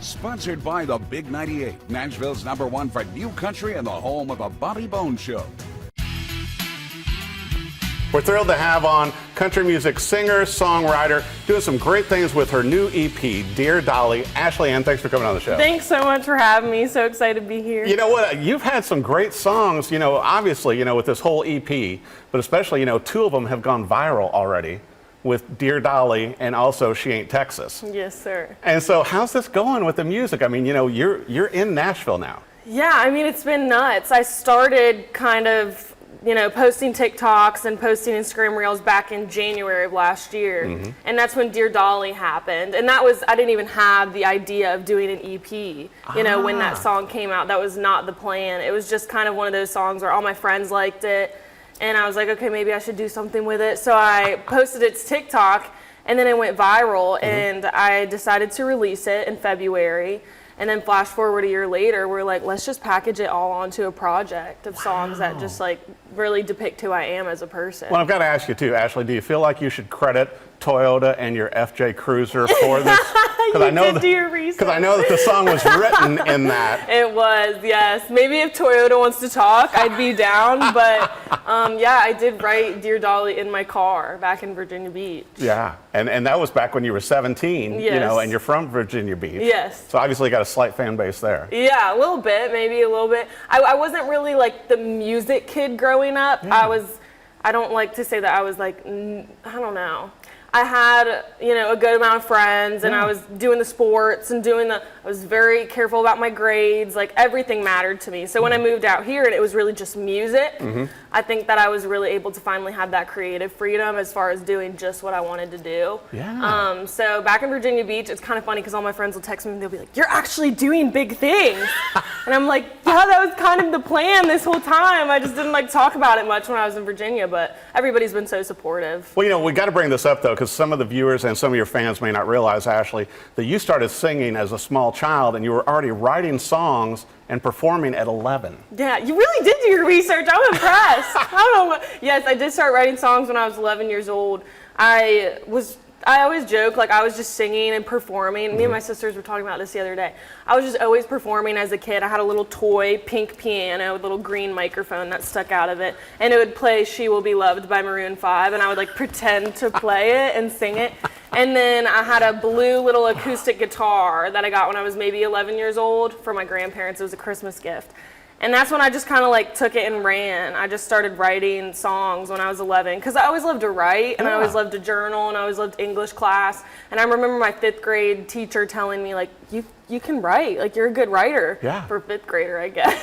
Sponsored by the Big 98, Nashville's #1 for new country and the home of the Bobby Bones Show. We're thrilled to have on country music singer, songwriter, doing some great things with her new EP, Dear Dolly. Ashley Ann, thanks for coming on the show. Thanks so much for having me. So excited to be here. You know what? You've had some great songs, obviously, with this whole EP, but especially, two of them have gone viral already with Dear Dolly and also She Ain't Texas. Yes, sir. And so how's this going with the music? I mean, you're in Nashville now. Yeah, I mean, it's been nuts. I started kind of posting TikToks and posting Instagram Reels back in January of last year. Mm-hmm. And that's when Dear Dolly happened. And I didn't even have the idea of doing an EP, when that song came out. That was not the plan. It was just kind of one of those songs where all my friends liked it. And I was like, okay, maybe I should do something with it. So I posted it to TikTok, and then it went viral, and I decided to release it in February. And then flash forward a year later, we're like, let's just package it all onto a project of songs that just really depict who I am as a person. Well, I've got to ask you too, Ashley, do you feel like you should credit Toyota and your FJ Cruiser for this? Because I know that the song was written in that. It was, yes. Maybe if Toyota wants to talk, I'd be down. But yeah, I did write Dear Dolly in my car back in Virginia Beach. Yeah, and that was back when you were 17, yes. And you're from Virginia Beach. Yes. So obviously you got a slight fan base there. Yeah, a little bit, maybe a little bit. I wasn't really like the music kid growing up. Yeah. I don't like to say that I was like, I don't know. I had, a good amount of friends, and I was doing the sports and I was very careful about my grades. Like, everything mattered to me. So when I moved out here and it was really just music, I think that I was really able to finally have that creative freedom as far as doing just what I wanted to do. Yeah. So back in Virginia Beach, it's kind of funny because all my friends will text me and they'll be like, you're actually doing big things. And I'm like, yeah, that was kind of the plan this whole time. I just didn't talk about it much when I was in Virginia, but everybody's been so supportive. Well, we got to bring this up though, because some of the viewers and some of your fans may not realize, Ashley, that you started singing as a small child and you were already writing songs and performing at 11. Yeah, you really did do your research. I'm impressed. I don't know. Yes, I did start writing songs when I was 11 years old. I always joke, I was just singing and performing. Me and my sisters were talking about this the other day. I was just always performing as a kid. I had a little toy pink piano with a little green microphone that stuck out of it. And it would play She Will Be Loved by Maroon 5. And I would pretend to play it and sing it. And then I had a blue little acoustic guitar that I got when I was maybe 11 years old from my grandparents. It was a Christmas gift. And that's when I just kind of took it and ran. I just started writing songs when I was 11 because I always loved to write and I always loved to journal and I always loved English class. And I remember my 5th grade teacher telling me you can write, you're a good writer. Yeah. For a 5th grader, I guess.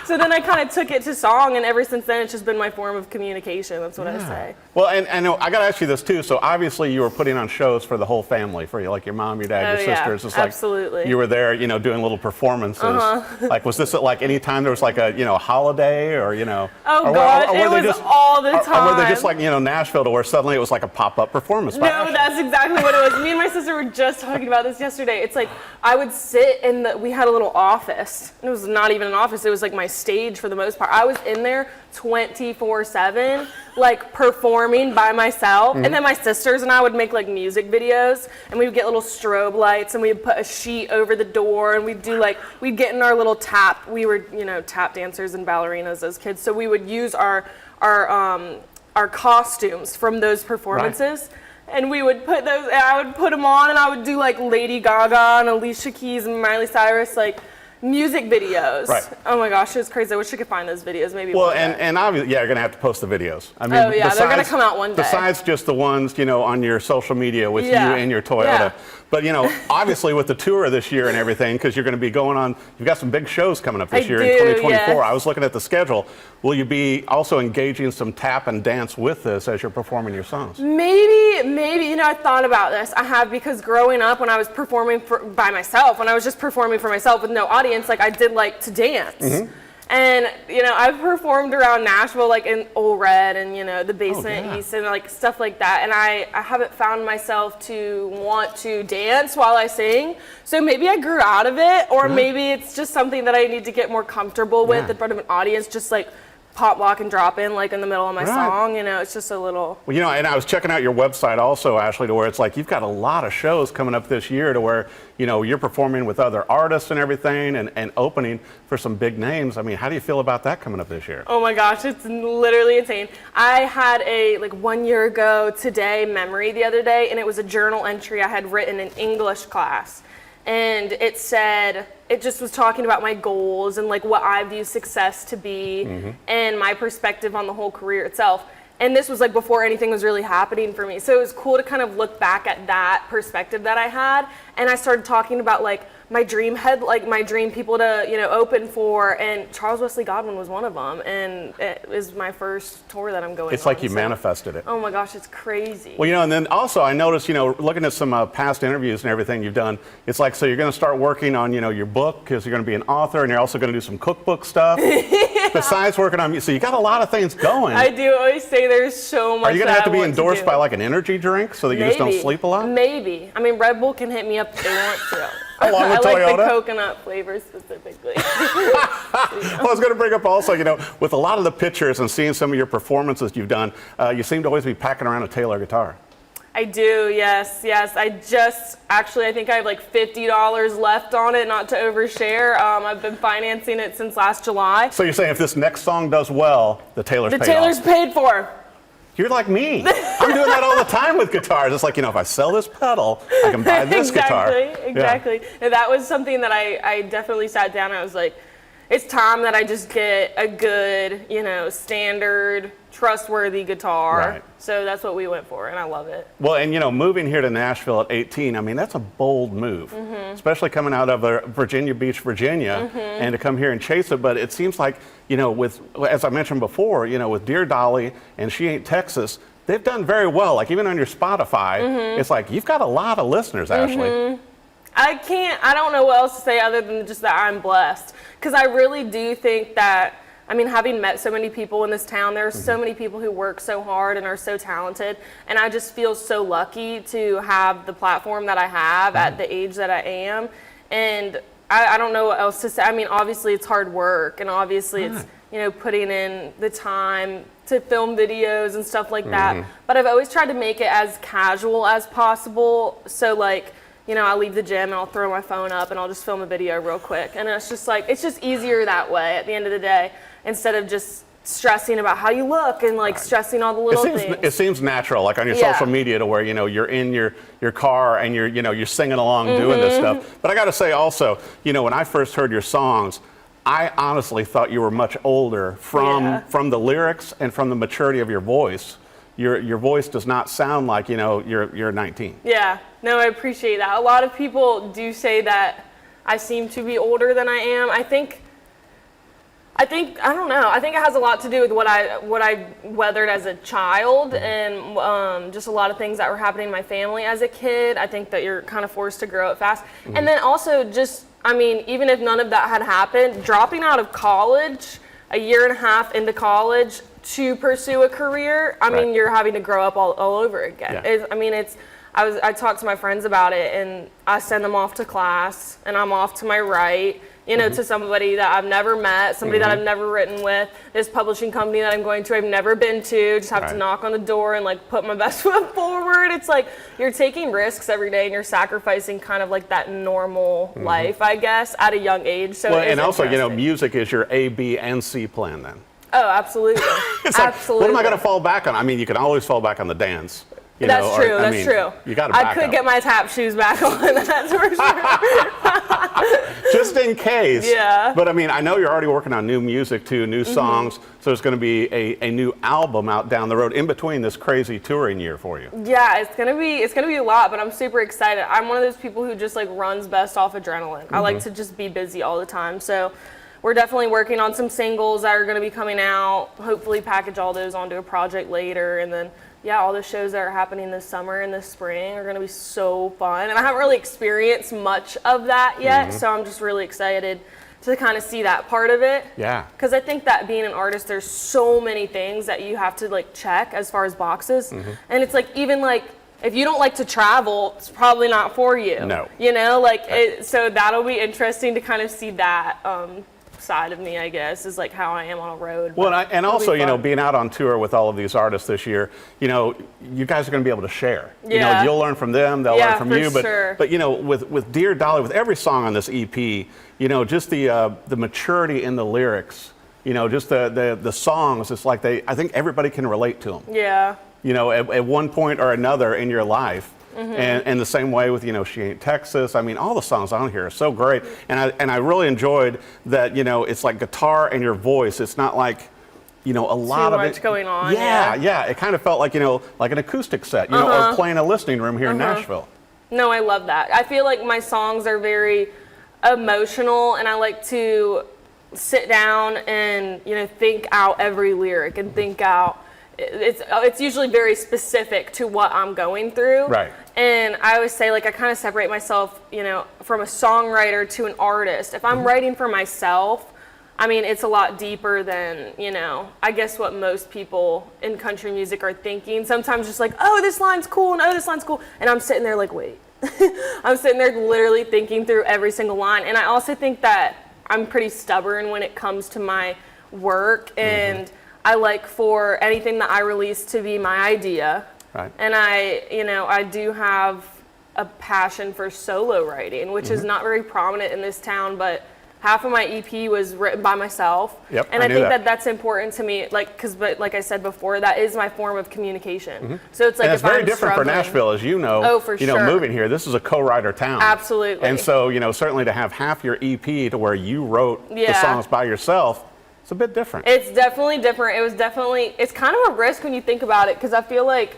So then I kind of took it to song, and ever since then it's just been my form of communication. That's what I say. Well, and I got to ask you this too. So obviously you were putting on shows for the whole family, for your mom, your dad, your sisters. It's absolutely. You were there, doing little performances. Was this at any time there was a holiday or Oh God, it was all the time. Or were they just Nashville to where suddenly it was like a pop-up performance? No, that's exactly what it was. Me and my sister were just talking about this yesterday. It's I would sit we had a little office. It was not even an office. It was my stage for the most part. I was in there 24/7, performing by myself. And then my sisters and I would make music videos, and we would get little strobe lights, and we would put a sheet over the door, and we'd do we'd get in our little tap. We were tap dancers and ballerinas as kids, so we would use our costumes from those performances. Right. And we would put those, and I would put them on, and I would do Lady Gaga and Alicia Keys and Miley Cyrus, music videos. Right. Oh my gosh, it was crazy. I wish I could find those videos. Maybe. Well, and obviously, you're going to have to post the videos. I mean, they're going to come out one day. Besides just the ones, on your social media with you and your Toyota. Yeah. But, obviously with the tour this year and everything, because you're going to be going on, you've got some big shows coming up this year in 2024. Yes. I was looking at the schedule. Will you be also engaging some tap and dance with this as you're performing your songs? Maybe, I thought about this. I have, because growing up when I was performing by myself, when I was just performing for myself with no audience, I did to dance. And, I've performed around Nashville, in Old Red and, the Basement East and, stuff like that. And I haven't found myself to want to dance while I sing. So maybe I grew out of it, or maybe it's just something that I need to get more comfortable with in front of an audience, just, pop, lock, and drop in like in the middle of my song. You know, it's just a little. Well, you know, and I was checking out your website also, Ashley, to where it's like you've got a lot of shows coming up this year to where, you know, you're performing with other artists and everything and opening for some big names. I mean, how do you feel about that coming up this year? Oh my gosh, it's literally insane. I had a 1 year ago today memory the other day, and it was a journal entry I had written in English class. And it said, it just was talking about my goals and like what I view success to be and my perspective on the whole career itself. And this was like before anything was really happening for me. So it was cool to kind of look back at that perspective that I had. And I started talking about like my dream my dream people to, you know, open for, and Charles Wesley Godwin was one of them. And it is my first tour that I'm going on. It's like you manifested it. Oh my gosh, it's crazy. Well, you know, and then also I noticed, you know, looking at some past interviews and everything you've done, it's like, so you're going to start working on, you know, your book because you're going to be an author, and you're also going to do some cookbook stuff. Besides working on, so you got a lot of things going. I do always say there's so much. Are you going to have to be endorsed by like an energy drink so that you just don't sleep a lot? Maybe. I mean, Red Bull can hit me up if they want to. Along with I like Toyota? the coconut flavor specifically. Well, I was going to bring up also, you know, with a lot of the pictures and seeing some of your performances you've done, you seem to always be packing around a Taylor guitar. I do, yes. I think I have like $50 left on it, not to overshare. I've been financing it since last July. So you're saying if this next song does well, the Taylor's paid for. You're like me. I'm doing that all the time with guitars. It's like, you know, if I sell this pedal, I can buy this guitar. Exactly. Yeah. And that was something that I definitely sat down and I was like, it's time that I just get a good, you know, standard, trustworthy guitar. Right. So that's what we went for, and I love it. Well, and you know, moving here to Nashville at 18, I mean, that's a bold move, especially coming out of Virginia Beach, Virginia, and to come here and chase it. But it seems like, you know, with, as I mentioned before, you know, with Dear Dolly and She Ain't Texas, they've done very well. Like even on your Spotify, it's like you've got a lot of listeners, Ashley. I don't know what else to say other than just that I'm blessed. Because I really do think that, I mean, having met so many people in this town, there are so many people who work so hard and are so talented. And I just feel so lucky to have the platform that I have at the age that I am. And I don't know what else to say. I mean, obviously it's hard work, and obviously it's, you know, putting in the time to film videos and stuff like that. But I've always tried to make it as casual as possible. So like, you know, I'll leave the gym and I'll throw my phone up and I'll just film a video real quick. And it's just like, it's just easier that way at the end of the day, instead of just stressing about how you look and like stressing all the little things. It seems natural, like on your social media, to where, you know, you're in your car and you're singing along doing this stuff. But I got to say also, you know, when I first heard your songs, I honestly thought you were much older from the lyrics and from the maturity of your voice. Your voice does not sound like, you know, you're 19. Yeah, no, I appreciate that. A lot of people do say that I seem to be older than I am. I think I don't know. I think it has a lot to do with what I weathered as a child, and just a lot of things that were happening in my family as a kid. I think that you're kind of forced to grow up fast. And then also just, I mean, even if none of that had happened, dropping out of college, a year and a half into college to pursue a career, I mean, you're having to grow up all over again. Yeah. I talked to my friends about it, and I send them off to class, and I'm off to my right, you know, to somebody that I've never met, somebody that I've never written with, this publishing company that I'm going to, I've never been to, just have to knock on the door and like put my best foot forward. It's like you're taking risks every day, and you're sacrificing kind of like that normal life, I guess, at a young age. So well, and also, you know, music is your A, B, and C plan then. Oh, absolutely. It's like, what am I going to fall back on? I mean, you can always fall back on the dance. That's true. That's true. You got to I could get my tap shoes back on. That's for sure. Just in case. Yeah. But I mean, I know you're already working on new music too, new songs. So there's going to be a new album out down the road in between this crazy touring year for you. Yeah, it's gonna be a lot, but I'm super excited. I'm one of those people who just like runs best off adrenaline. I like to just be busy all the time. So we're definitely working on some singles that are going to be coming out. Hopefully package all those onto a project later, and then all the shows that are happening this summer and this spring are going to be so fun. And I haven't really experienced much of that yet, so I'm just really excited to kind of see that part of it. Yeah. Because I think that being an artist, there's so many things that you have to like check as far as boxes. And it's like, even like, if you don't like to travel, it's probably not for you. No. You know, like, so that'll be interesting to kind of see that side of me, I guess, is like how I am on a road. Well, But and it'll also, be you know, fun. being out on tour with all of these artists this year, you know, you guys are going to be able to share. You know, Yeah. you'll learn from them, they'll Yeah, learn from for you. sure. But you know, with Dear Dolly, with every song on this EP, you know, just the maturity in the lyrics, you know, just the songs, it's like I think everybody can relate to them. Yeah. You know, at one point or another in your life. And the same way with, you know, She Ain't Texas. I mean, all the songs on here are so great. And I really enjoyed that, you know, it's like guitar and your voice. It's not like, you know, a lot of it. Too much going on. Yeah. It kind of felt like, you know, like an acoustic set, you know, or playing a listening room here in Nashville. No, I love that. I feel like my songs are very emotional, and I like to sit down and, you know, think out every lyric and think out. It's usually very specific to what I'm going through. Right. And I always say, like, I kind of separate myself, you know, from a songwriter to an artist. If I'm writing for myself, I mean, it's a lot deeper than, you know, I guess what most people in country music are thinking. Sometimes just like, oh, this line's cool, and oh, this line's cool. And I'm sitting there like, wait. I'm sitting there literally thinking through every single line. And I also think that I'm pretty stubborn when it comes to my work, and I like for anything that I release to be my idea. Right. And I do have a passion for solo writing, which is not very prominent in this town, but half of my EP was written by myself. Yep, and I I knew think that. that's important to me, but like I said before, that is my form of communication. So it's like And it's if very I'm different for struggling- Nashville, as you know. Oh, for you know, sure. moving here, this is a co-writer town. Absolutely. And so, you know, certainly to have half your EP to where you wrote the Yeah. songs by yourself, it's a bit different. It's definitely different. It's kind of a risk when you think about it, because I feel like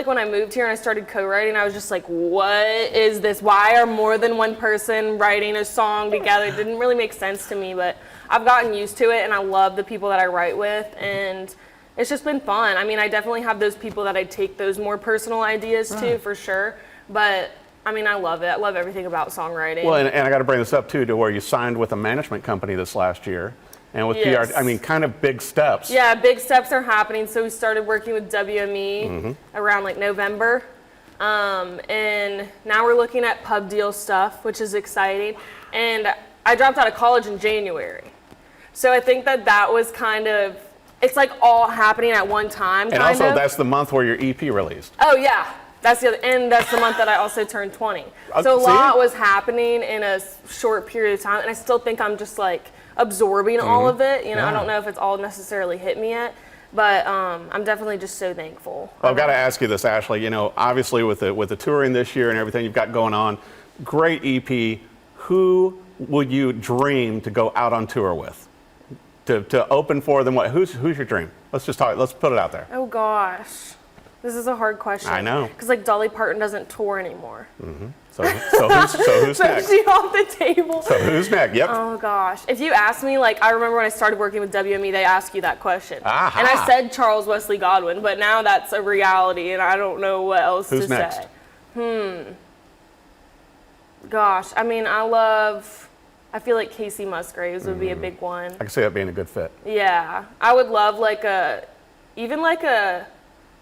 when I moved here and I started co-writing, I was just like, what is this? Why are more than one person writing a song together? It didn't really make sense to me, but I've gotten used to it, and I love the people that I write with, and it's just been fun. I mean, I definitely have those people that I take those more personal ideas to, for sure, but I mean, I love it. I love everything about songwriting. Well, and I got to bring this up too, to where you signed with a management company this last year. And with Yes. PR, I mean, kind of big steps. Yeah, big steps are happening. So we started working with WME around like November. And now we're looking at pub deal stuff, which is exciting. And I dropped out of college in January. So I think that was kind of, it's like all happening at one time. And also, that's the month where your EP released. Oh yeah, that's that's the month that I also turned 20. So a See? lot was happening in a short period of time, and I still think I'm just like absorbing all of it. You know, I Yeah. don't know if it's all necessarily hit me yet, but I'm definitely just so thankful. Well, I've got to ask you this, Ashley. You know, obviously with the touring this year and everything you've got going on, great EP. Who would you dream to go out on tour with? To open for them? Who's your dream? Let's just talk. Let's put it out there. Oh gosh, this is a hard question. I know. Because like Dolly Parton doesn't tour anymore. So who's So next? she off the table. So who's next? Yep. Oh gosh. If you ask me, like, I remember when I started working with WME, they asked you that question. Aha. And I said Charles Wesley Godwin, but now that's a reality, and I don't know what else Who's to next? say. Gosh, I mean, I feel like Casey Musgraves would be a big one. I can see that being a good fit. Yeah. I would love even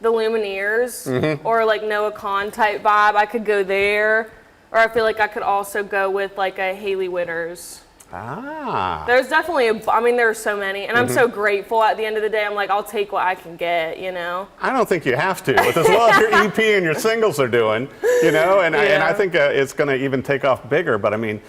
the Lumineers or like Noah Kahn type vibe. I could go there. Or I feel like I could also go with like a Haley Winters. Ah. There's definitely there are so many, and I'm so grateful at the end of the day. I'm like, I'll take what I can get, you know? I don't think you have to. With as well as your EP and your singles are doing, you know, and I think it's going to even take off bigger. But I mean,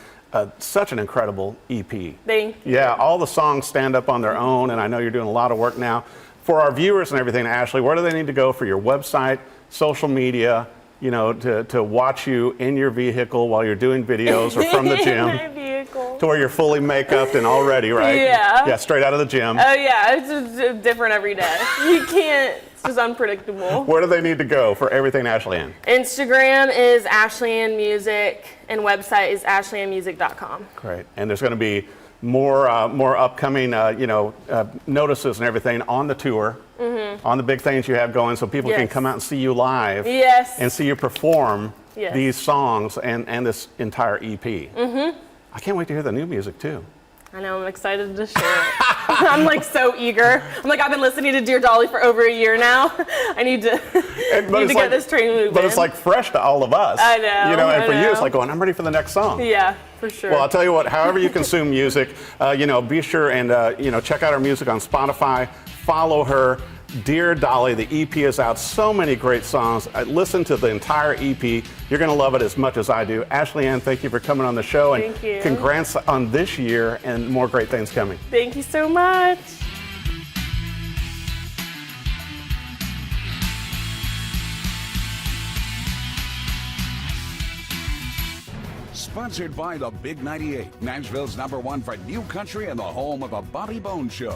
such an incredible EP. Thank you. Yeah, all the songs stand up on their own, and I know you're doing a lot of work now. For our viewers and everything, Ashley, where do they need to go for your website, social media, you know, to watch you in your vehicle while you're doing videos or from the My gym, vehicle. to where you're fully make-upped and all ready, right? Yeah. Yeah, straight out of the gym. Oh yeah, it's just different every day. You can't. It's just unpredictable. Where do they need to go for everything Ashley Ann? Instagram is Ashley Ann Music, and website is ashleyannmusic.com. Great. And there's going to be more upcoming, notices and everything on the tour, on the big things you have going, so people can Yes. come out and see you live Yes. and see you perform Yes. these songs and this entire EP. I can't wait to hear the new music too. I know, I'm excited to share it. I'm like so eager. I'm like, I've been listening to Dear Dolly for over a year now. I need to, get this train moving. But it's like fresh to all of us. I know. You know, and I for you, know. it's like going, I'm ready for the next song. Yeah, for sure. Well, I'll tell you what, however you consume music, be sure and, check out her music on Spotify. Follow her. Dear Dolly, the EP is out. So many great songs. Listen to the entire EP. You're going to love it as much as I do. Ashley Ann, thank you for coming on the show. And thank you. Congrats on this year and more great things coming. Thank you so much. Sponsored by the Big 98, Nashville's #1 for new country and the home of the Bobby Bones Show.